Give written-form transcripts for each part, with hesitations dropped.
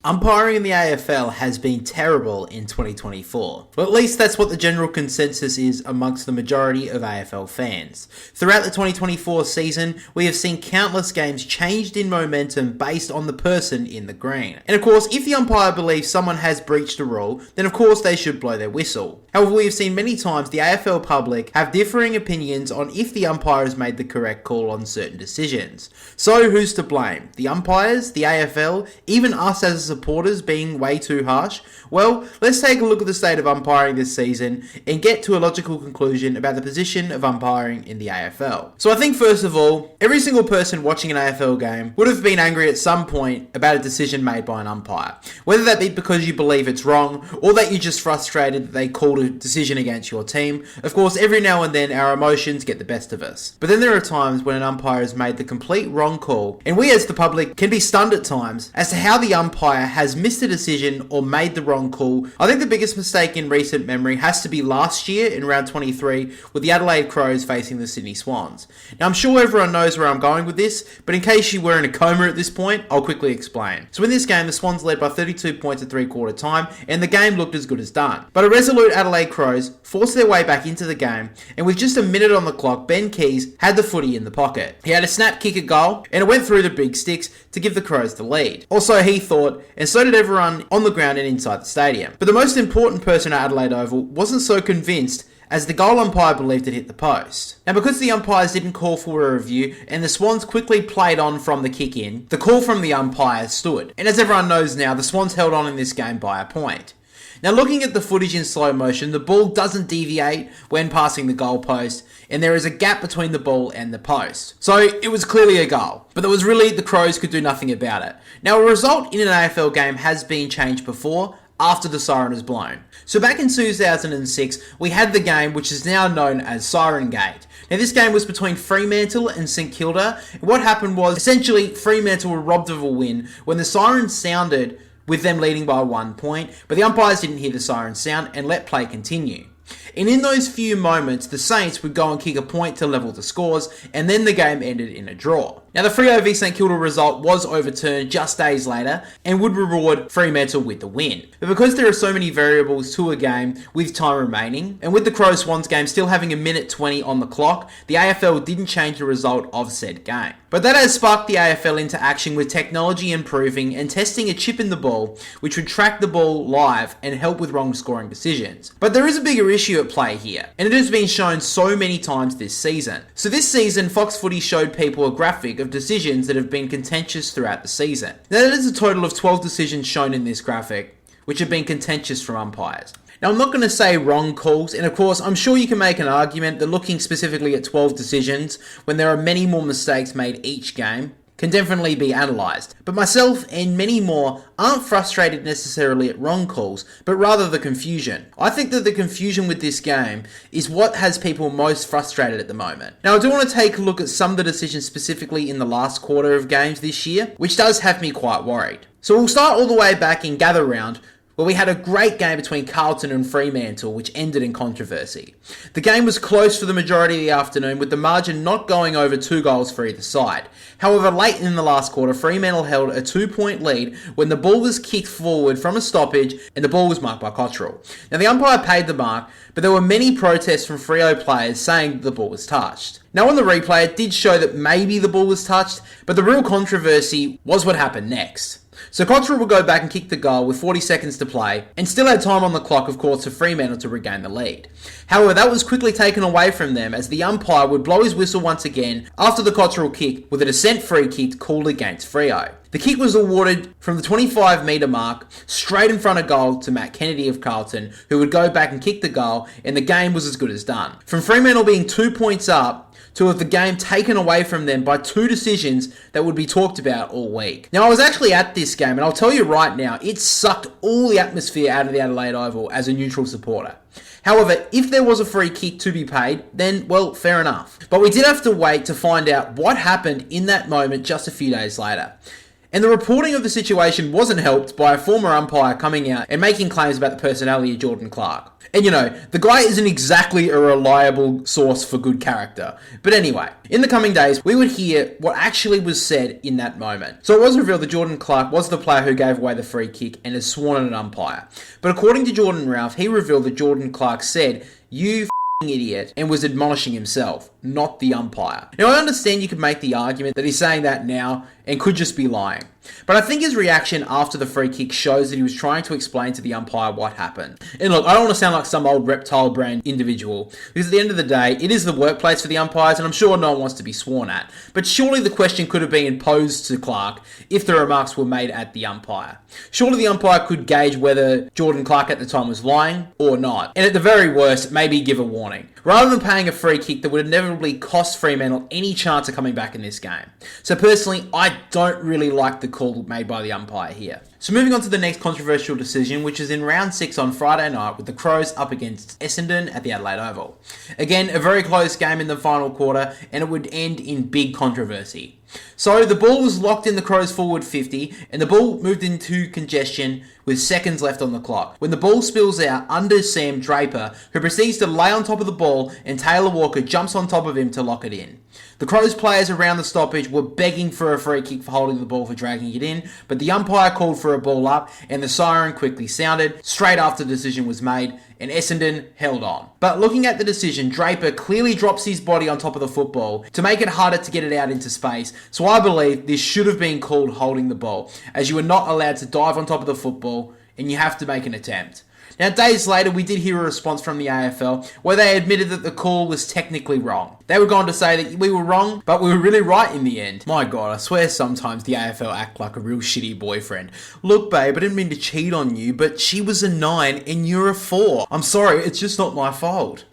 Umpiring in the AFL has been terrible in 2024. Well, at least that's what the general consensus is amongst the majority of AFL fans. Throughout the 2024 season, we have seen countless games changed in momentum based on the person in the green. And of course, if the umpire believes someone has breached a rule, then of course they should blow their whistle. However, we have seen many times the AFL public have differing opinions on if the umpire has made the correct call on certain decisions. So who's to blame? The umpires, the AFL, even us as supporters being way too harsh? Well, let's take a look at the state of umpiring this season and get to a logical conclusion about the position of umpiring in the AFL. So I think first of all, every single person watching an AFL game would have been angry at some point about a decision made by an umpire. Whether that be because you believe it's wrong or that you're just frustrated that they called a decision against your team. Of course, every now and then our emotions get the best of us. But then there are times when an umpire has made the complete wrong call, and we as the public can be stunned at times as to how the umpire has missed a decision or made the wrong call. I think the biggest mistake in recent memory has to be last year in round 23 with the Adelaide Crows facing the Sydney Swans. Now I'm sure everyone knows where I'm going with this, but in case you were in a coma at this point, I'll quickly explain. So in this game, the Swans led by 32 points at three-quarter time, and the game looked as good as done. But a resolute Adelaide Crows forced their way back into the game, and with just a minute on the clock, Ben Keys had the footy in the pocket. He had a snap kick at goal, and it went through the big sticks to give the Crows the lead. Also, he thought, and so did everyone on the ground and inside the stadium. But the most important person at Adelaide Oval wasn't so convinced, as the goal umpire believed it hit the post. Now, because the umpires didn't call for a review and the Swans quickly played on from the kick in, the call from the umpire stood. And as everyone knows now, the Swans held on in this game by a point. Now, looking at the footage in slow motion, the ball doesn't deviate when passing the goalpost, and there is a gap between the ball and the post. So it was clearly a goal, but there was really, the Crows could do nothing about it. Now, a result in an AFL game has been changed before, after the siren is blown. So back in 2006, we had the game which is now known as Siren Gate. Now this game was between Fremantle and St Kilda. And what happened was, essentially, Fremantle were robbed of a win when the siren sounded with them leading by 1 point, but the umpires didn't hear the siren sound and let play continue. And in those few moments, the Saints would go and kick a point to level the scores, and then the game ended in a draw. Now, the Freo v St Kilda result was overturned just days later and would reward Fremantle with the win. But because there are so many variables to a game with time remaining, and with the Crows Swans game still having a minute 20 on the clock, the AFL didn't change the result of said game. But that has sparked the AFL into action with technology improving and testing a chip in the ball, which would track the ball live and help with wrong scoring decisions. But there is a bigger issue at play here, and it has been shown so many times this season. So this season, Fox Footy showed people a graphic of decisions that have been contentious throughout the season. Now, that is a total of 12 decisions shown in this graphic, which have been contentious from umpires. Now, I'm not going to say wrong calls, and of course, I'm sure you can make an argument that looking specifically at 12 decisions, when there are many more mistakes made each game, can definitely be analysed. But myself and many more aren't frustrated necessarily at wrong calls, but rather the confusion. I think that the confusion with this game is what has people most frustrated at the moment. Now, I do want to take a look at some of the decisions specifically in the last quarter of games this year, which does have me quite worried. So we'll start all the way back in Gather Round, where we had a great game between Carlton and Fremantle, which ended in controversy. The game was close for the majority of the afternoon, with the margin not going over 2 goals for either side. However, late in the last quarter, Fremantle held a 2-point lead when the ball was kicked forward from a stoppage and the ball was marked by Cottrell. Now, the umpire paid the mark, but there were many protests from Freo players saying the ball was touched. Now, on the replay, it did show that maybe the ball was touched, but the real controversy was what happened next. So Cottrell would go back and kick the goal with 40 seconds to play, and still had time on the clock, of course, for Fremantle to regain the lead. However, that was quickly taken away from them as the umpire would blow his whistle once again after the Cottrell kick with a descent free kick called against Freo. The kick was awarded from the 25-metre mark straight in front of goal to Matt Kennedy of Carlton, who would go back and kick the goal, and the game was as good as done. From Fremantle being 2 points up, to have the game taken away from them by 2 decisions that would be talked about all week. Now, I was actually at this game, and I'll tell you right now, it sucked all the atmosphere out of the Adelaide Oval as a neutral supporter. However, if there was a free kick to be paid, then, well, fair enough. But we did have to wait to find out what happened in that moment just a few days later. And the reporting of the situation wasn't helped by a former umpire coming out and making claims about the personality of Jordan Clark. And the guy isn't exactly a reliable source for good character. But anyway, in the coming days, we would hear what actually was said in that moment. So it was revealed that Jordan Clark was the player who gave away the free kick and is sworn at an umpire. But according to Jordan Ralph, he revealed that Jordan Clark said, "You idiot," and was admonishing himself, not the umpire. Now, I understand you could make the argument that he's saying that now and could just be lying. But I think his reaction after the free kick shows that he was trying to explain to the umpire what happened. And look, I don't want to sound like some old reptile brain individual, because at the end of the day, it is the workplace for the umpires, and I'm sure no one wants to be sworn at. But surely the question could have been posed to Clark if the remarks were made at the umpire. Surely the umpire could gauge whether Jordan Clark at the time was lying or not, and at the very worst, maybe give a warning, rather than paying a free kick that would inevitably cost Fremantle any chance of coming back in this game. So personally, I don't really like the call made by the umpire here. So moving on to the next controversial decision, which is in round 6 on Friday night with the Crows up against Essendon at the Adelaide Oval. Again, a very close game in the final quarter, and it would end in big controversy. So the ball was locked in the Crows forward 50, and the ball moved into congestion with seconds left on the clock, when the ball spills out under Sam Draper, who proceeds to lay on top of the ball, and Taylor Walker jumps on top of him to lock it in. The Crows players around the stoppage were begging for a free kick for holding the ball for dragging it in, but the umpire called for a ball up, and the siren quickly sounded straight after the decision was made, and Essendon held on. But looking at the decision, Draper clearly drops his body on top of the football to make it harder to get it out into space, so I believe this should have been called holding the ball, as you are not allowed to dive on top of the football, and you have to make an attempt. Now, days later, we did hear a response from the AFL where they admitted that the call was technically wrong. They were going to say that we were wrong, but we were really right in the end. My God, I swear sometimes the AFL act like a real shitty boyfriend. Look, babe, I didn't mean to cheat on you, but she was a 9 and you're a 4. I'm sorry, it's just not my fault.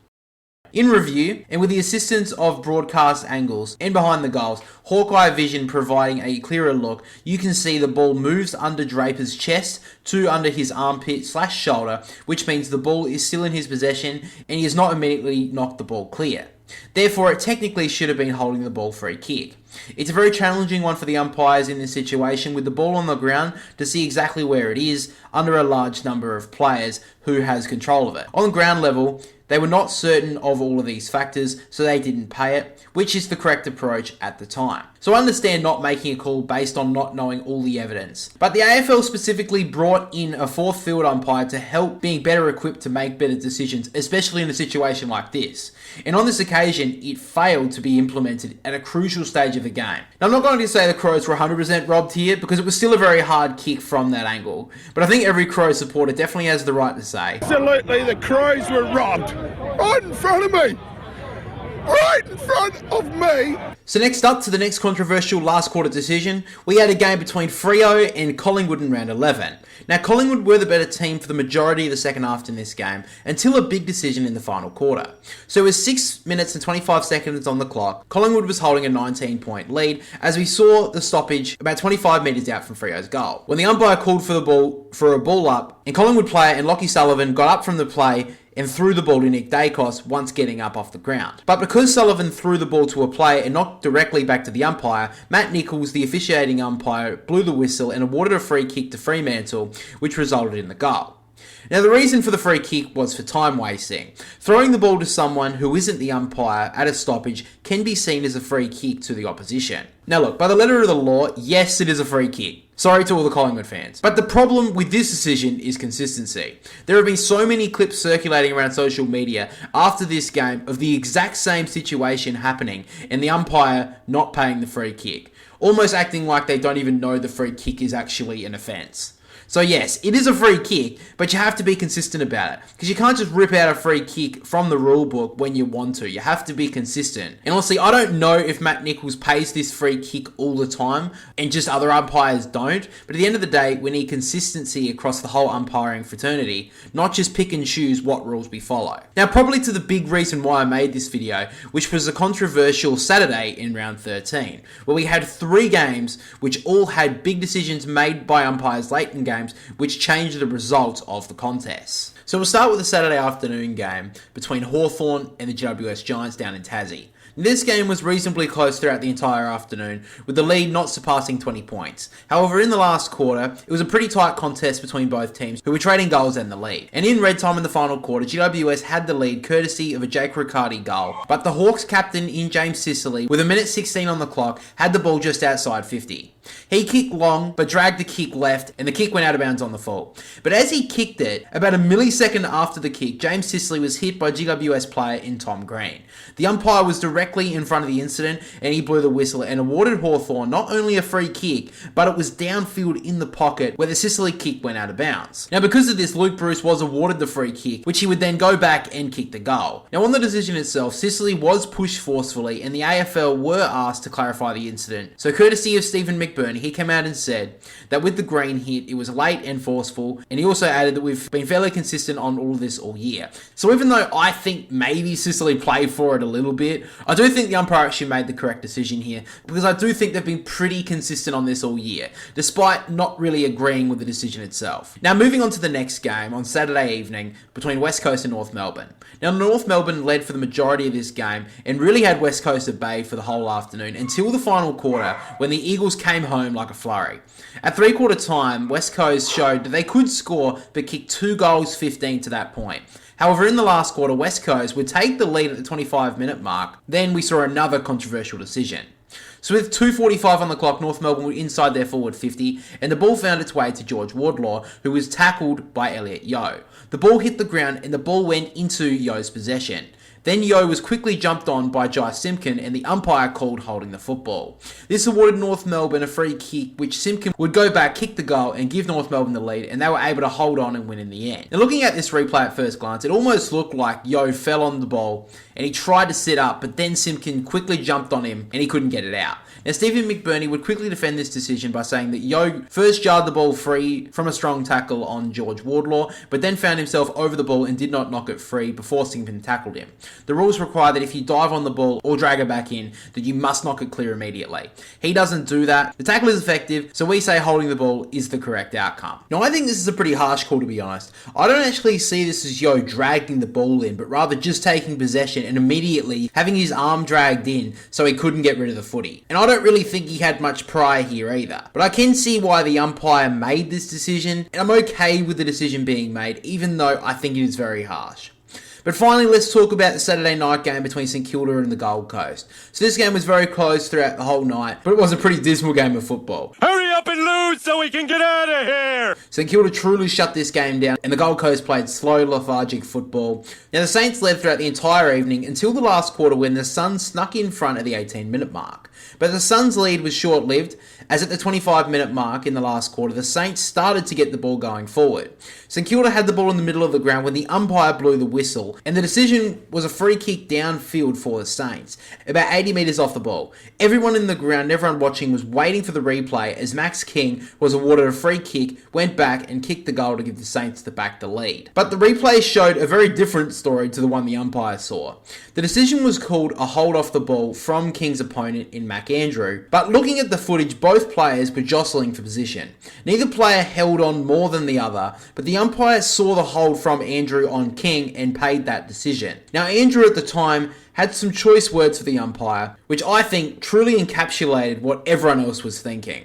In review, and with the assistance of broadcast angles and behind the goals, Hawkeye Vision providing a clearer look, you can see the ball moves under Draper's chest to under his armpit/shoulder, which means the ball is still in his possession and he has not immediately knocked the ball clear. Therefore, it technically should have been holding the ball for a kick. It's a very challenging one for the umpires in this situation with the ball on the ground to see exactly where it is under a large number of players who has control of it. On the ground level, they were not certain of all of these factors, so they didn't pay it, which is the correct approach at the time. So I understand not making a call based on not knowing all the evidence. But the AFL specifically brought in a fourth field umpire to help being better equipped to make better decisions, especially in a situation like this. And on this occasion, it failed to be implemented at a crucial stage of the game. Now, I'm not going to say the Crows were 100% robbed here, because it was still a very hard kick from that angle. But I think every Crow supporter definitely has the right to say, absolutely, the Crows were robbed. Right in front of me. Right in front of me. So next up to the next controversial last quarter decision, we had a game between Freo and Collingwood in round 11. Now, Collingwood were the better team for the majority of the second half in this game, until a big decision in the final quarter. So with 6 minutes and 25 seconds on the clock, Collingwood was holding a 19-point lead, as we saw the stoppage about 25 metres out from Freo's goal. When the umpire called for a ball up, and Collingwood player and Lockie Sullivan got up from the play and threw the ball to Nick Dacos once getting up off the ground. But because Sullivan threw the ball to a player and not directly back to the umpire, Matt Nichols, the officiating umpire, blew the whistle and awarded a free kick to Fremantle, which resulted in the goal. Now, the reason for the free kick was for time wasting. Throwing the ball to someone who isn't the umpire at a stoppage can be seen as a free kick to the opposition. Now look, by the letter of the law, yes, it is a free kick. Sorry to all the Collingwood fans. But the problem with this decision is consistency. There have been so many clips circulating around social media after this game of the exact same situation happening and the umpire not paying the free kick, almost acting like they don't even know the free kick is actually an offence. So yes, it is a free kick, but you have to be consistent about it. Because you can't just rip out a free kick from the rule book when you want to. You have to be consistent. And honestly, I don't know if Matt Nichols pays this free kick all the time and just other umpires don't. But at the end of the day, we need consistency across the whole umpiring fraternity, not just pick and choose what rules we follow. Now, probably to the big reason why I made this video, which was a controversial Saturday in round 13, where we had 3 games which all had big decisions made by umpires late in games, which changed the results of the contest. So we'll start with the Saturday afternoon game between Hawthorn and the GWS Giants down in Tassie. This game was reasonably close throughout the entire afternoon, with the lead not surpassing 20 points. However, in the last quarter, it was a pretty tight contest between both teams, who were trading goals and the lead. And in red time in the final quarter, GWS had the lead courtesy of a Jake Riccardi goal, but the Hawks captain in James Sicily, with a minute 16 on the clock, had the ball just outside 50. He kicked long, but dragged the kick left, and the kick went out of bounds on the full. But as he kicked it, about a millisecond after the kick, James Sicily was hit by GWS player in Tom Green. The umpire was directly in front of the incident, and he blew the whistle and awarded Hawthorn not only a free kick, but it was downfield in the pocket where the Sicily kick went out of bounds. Now, because of this, Luke Bruce was awarded the free kick, which he would then go back and kick the goal. Now, on the decision itself, Sicily was pushed forcefully, and the AFL were asked to clarify the incident. So, courtesy of Stephen McBurney, he came out and said that with the Green hit, it was late and forceful, and he also added that we've been fairly consistent on all this all year. So even though I think maybe Sicily played for it a little bit, I do think the umpire actually made the correct decision here, because I do think they've been pretty consistent on this all year, despite not really agreeing with the decision itself. Now, moving on to the next game on Saturday evening between West Coast and North Melbourne. Now, North Melbourne led for the majority of this game and really had West Coast at bay for the whole afternoon until the final quarter, when the Eagles came home like a flurry. At three-quarter time, West Coast showed that they could score but kicked 2 goals 15 to that point. However, in the last quarter, West Coast would take the lead at the 25-minute mark. Then we saw another controversial decision. So with 2:45 on the clock, North Melbourne were inside their forward 50, and the ball found its way to George Wardlaw, who was tackled by Elliot Yeo. The ball hit the ground, and the ball went into Yeo's possession. Then Yeo was quickly jumped on by Jai Simpkin, and the umpire called holding the football. This awarded North Melbourne a free kick, which Simpkin would go back, kick the goal, and give North Melbourne the lead, and they were able to hold on and win in the end. Now, looking at this replay at first glance, it almost looked like Yeo fell on the ball, and he tried to sit up, but then Simpkin quickly jumped on him, and he couldn't get it out. Now, Stephen McBurney would quickly defend this decision by saying that Yeo first jarred the ball free from a strong tackle on George Wardlaw, but then found himself over the ball and did not knock it free before Simpkin tackled him. The rules require that if you dive on the ball or drag it back in, that you must knock it clear immediately. He doesn't do that. The tackle is effective, so we say holding the ball is the correct outcome. Now, I think this is a pretty harsh call, to be honest. I don't actually see this as Yeo dragging the ball in, but rather just taking possession and immediately having his arm dragged in so he couldn't get rid of the footy. And I don't really think he had much prior here either. But I can see why the umpire made this decision, and I'm okay with the decision being made, even though I think it is very harsh. But finally, let's talk about the Saturday night game between St Kilda and the Gold Coast. So this game was very close throughout the whole night, but it was a pretty dismal game of football. Hurry up and lose so we can get out of here! St Kilda truly shut this game down, and the Gold Coast played slow, lethargic football. Now, the Saints led throughout the entire evening until the last quarter, when the Suns snuck in front at the 18-minute mark. But the Suns' lead was short-lived, as at the 25-minute mark in the last quarter, the Saints started to get the ball going forward. St Kilda had the ball in the middle of the ground when the umpire blew the whistle, and the decision was a free kick downfield for the Saints, about 80 metres off the ball. Everyone in the ground and everyone watching was waiting for the replay as Max King was awarded a free kick, went back and kicked the goal to give the Saints the lead. But the replay showed a very different story to the one the umpire saw. The decision was called a hold off the ball from King's opponent in Mac Andrew, but looking at the footage, both players were jostling for position. Neither player held on more than the other, but the umpire saw the hold from Andrew on King and paid that decision. Now, Andrew at the time had some choice words for the umpire, which I think truly encapsulated what everyone else was thinking.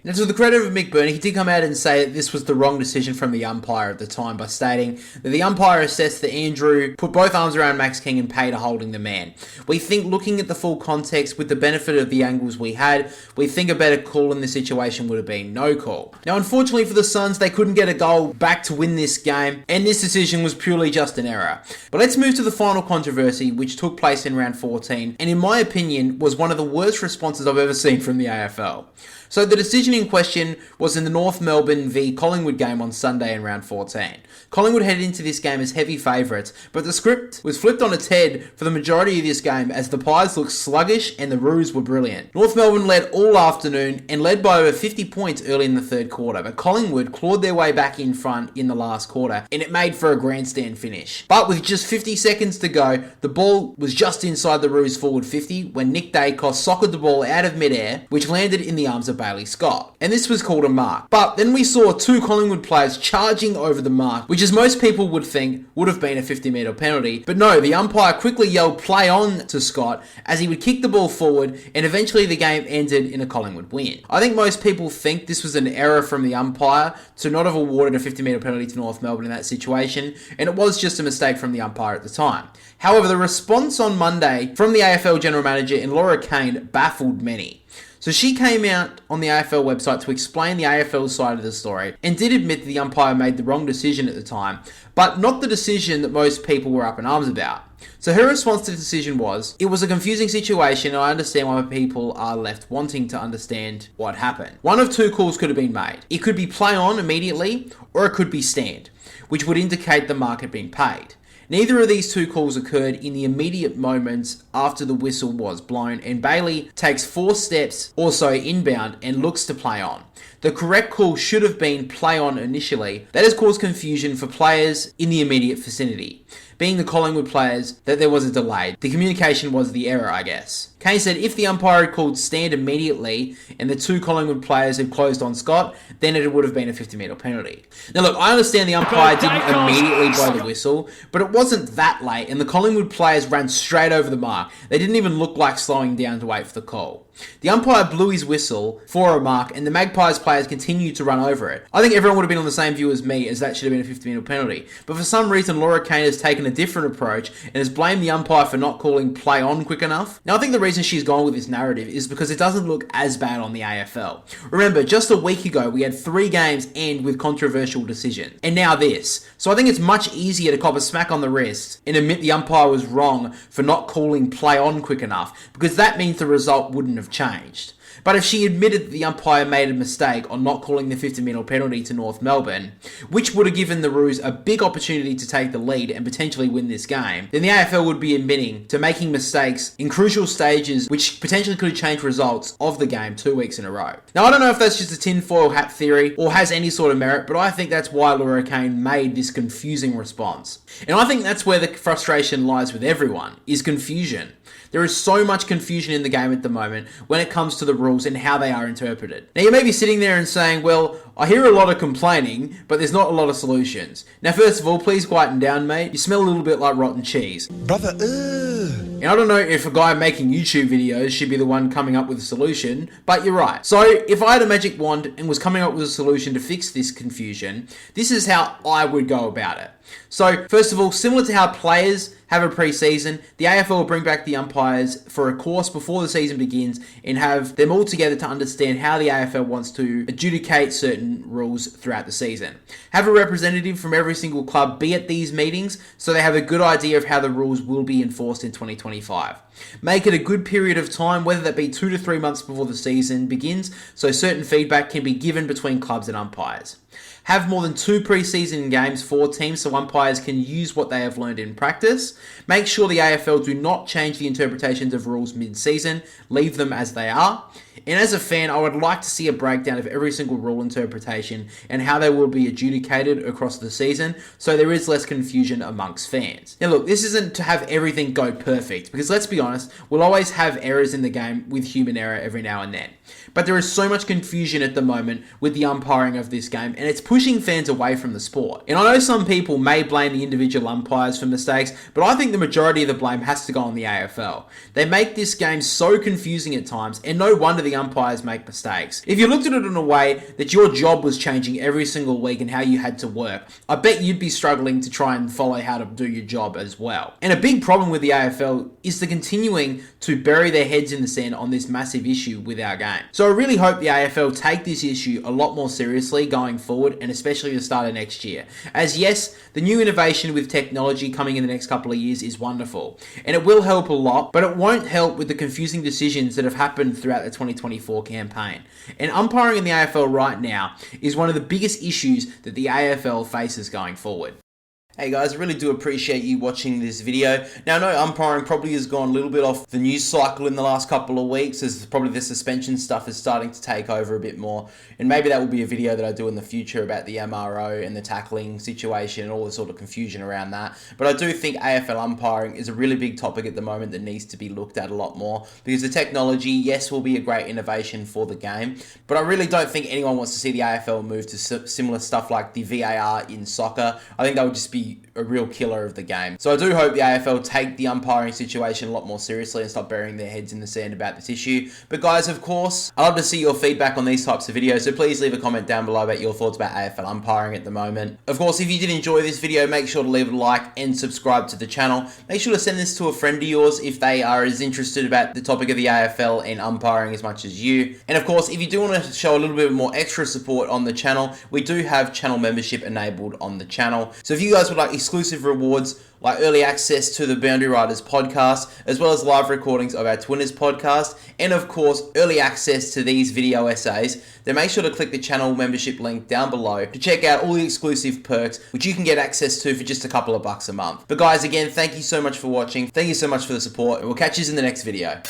Now, to the credit of McBurney, he did come out and say that this was the wrong decision from the umpire at the time by stating that the umpire assessed that Andrew put both arms around Max King and paid a holding the man. We think, looking at the full context with the benefit of the angles we had, we think a better call in this situation would have been no call. Now, unfortunately for the Suns, they couldn't get a goal back to win this game, and this decision was purely just an error. But let's move to the final controversy, which took place in round 14, and in my opinion was one of the worst responses I've ever seen from the AFL. So the decision in question was in the North Melbourne v Collingwood game on Sunday in round 14. Collingwood headed into this game as heavy favourites, but the script was flipped on its head for the majority of this game as the Pies looked sluggish and the Roos were brilliant. North Melbourne led all afternoon and led by over 50 points early in the third quarter, but Collingwood clawed their way back in front in the last quarter, and it made for a grandstand finish. But with just 50 seconds to go, the ball was just inside the Roos forward 50 when Nick Dacos socketed the ball out of midair, which landed in the arms of Bailey Scott, and this was called a mark. But then we saw two Collingwood players charging over the mark, which as most people would think would have been a 50-metre penalty, but no, the umpire quickly yelled play on to Scott as he would kick the ball forward, and eventually the game ended in a Collingwood win. I think most people think this was an error from the umpire to not have awarded a 50-metre penalty to North Melbourne in that situation, and it was just a mistake from the umpire at the time. However, the response on Monday from the AFL General Manager in Laura Kane baffled many. So she came out on the AFL website to explain the AFL side of the story and did admit that the umpire made the wrong decision at the time, but not the decision that most people were up in arms about. So her response to the decision was, it was a confusing situation and I understand why people are left wanting to understand what happened. One of two calls could have been made. It could be play on immediately or it could be stand, which would indicate the mark had been paid. Neither of these two calls occurred in the immediate moments after the whistle was blown, and Bailey takes 4 steps or so inbound and looks to play on. The correct call should have been play on initially. That has caused confusion for players in the immediate vicinity, being the Collingwood players, that there was a delay. The communication was the error, I guess. Kane said if the umpire had called stand immediately and the two Collingwood players had closed on Scott, then it would have been a 50-metre penalty. Now look, I understand the umpire didn't immediately blow the whistle, but it wasn't that late and the Collingwood players ran straight over the mark. They didn't even look like slowing down to wait for the call. The umpire blew his whistle for a mark and the Magpies players continued to run over it. I think everyone would have been on the same view as me, as that should have been a 50-metre penalty. But for some reason, Laura Kane has taken a different approach and has blamed the umpire for not calling play on quick enough. Now I think the reason she's gone with this narrative is because it doesn't look as bad on the AFL. Remember, just a week ago we had 3 games end with controversial decisions, and now this. So I think it's much easier to cop a smack on the wrist and admit the umpire was wrong for not calling play on quick enough, because that means the result wouldn't have changed. But if she admitted that the umpire made a mistake on not calling the 50-metre penalty to North Melbourne, which would have given the Roos a big opportunity to take the lead and potentially win this game, then the AFL would be admitting to making mistakes in crucial stages which potentially could have changed results of the game 2 weeks in a row. Now I don't know if that's just a tinfoil hat theory or has any sort of merit, but I think that's why Laura Kane made this confusing response. And I think that's where the frustration lies with everyone, is confusion. There is so much confusion in the game at the moment when it comes to the rules and how they are interpreted. Now you may be sitting there and saying, well, I hear a lot of complaining, but there's not a lot of solutions. Now first of all, please quieten down, mate. You smell a little bit like rotten cheese. Brother, And I don't know if a guy making YouTube videos should be the one coming up with a solution, but you're right. So if I had a magic wand and was coming up with a solution to fix this confusion, this is how I would go about it. So first of all, similar to how players have a pre-season, the AFL will bring back the umpires for a course before the season begins and have them all together to understand how the AFL wants to adjudicate certain rules throughout the season. Have a representative from every single club be at these meetings so they have a good idea of how the rules will be enforced in 2025. Make it a good period of time, whether that be 2 to 3 months before the season begins, so certain feedback can be given between clubs and umpires. Have more than 2 pre-season games for teams so umpires can use what they have learned in practice. Make sure the AFL do not change the interpretations of rules mid-season. Leave them as they are. And as a fan, I would like to see a breakdown of every single rule interpretation and how they will be adjudicated across the season so there is less confusion amongst fans. Now look, this isn't to have everything go perfect, because let's be honest, we'll always have errors in the game with human error every now and then. But there is so much confusion at the moment with the umpiring of this game, and it's pushing fans away from the sport. And I know some people may blame the individual umpires for mistakes, but I think the majority of the blame has to go on the AFL. They make this game so confusing at times, and no wonder the umpires make mistakes. If you looked at it in a way that your job was changing every single week and how you had to work, I bet you'd be struggling to try and follow how to do your job as well. And a big problem with the AFL is the continuing to bury their heads in the sand on this massive issue with our game. So I really hope the AFL take this issue a lot more seriously going forward, and especially the start of next year. As yes, the new innovation with technology coming in the next couple of years is wonderful, and it will help a lot, but it won't help with the confusing decisions that have happened throughout the 2024 campaign. And umpiring in the AFL right now is one of the biggest issues that the AFL faces going forward. Hey guys, I really do appreciate you watching this video. Now I know umpiring probably has gone a little bit off the news cycle in the last couple of weeks, as probably the suspension stuff is starting to take over a bit more, and maybe that will be a video that I do in the future about the MRO and the tackling situation and all the sort of confusion around that. But I do think AFL umpiring is a really big topic at the moment that needs to be looked at a lot more, because the technology, yes, will be a great innovation for the game, but I really don't think anyone wants to see the AFL move to similar stuff like the VAR in soccer. I think that would just be a real killer of the game. So I do hope the AFL take the umpiring situation a lot more seriously and stop burying their heads in the sand about this issue. But guys, of course, I'd love to see your feedback on these types of videos, so please leave a comment down below about your thoughts about AFL umpiring at the moment. Of course, if you did enjoy this video, make sure to leave a like and subscribe to the channel. Make sure to send this to a friend of yours if they are as interested about the topic of the AFL and umpiring as much as you. And of course, if you do want to show a little bit more extra support on the channel, we do have channel membership enabled on the channel. So if you guys would like exclusive rewards like early access to the Boundary Riders podcast, as well as live recordings of our Twinners podcast, and of course early access to these video essays, then make sure to click the channel membership link down below to check out all the exclusive perks which you can get access to for just a couple of bucks a month. But guys, again, thank you so much for watching, thank you so much for the support, and we'll catch you in the next video.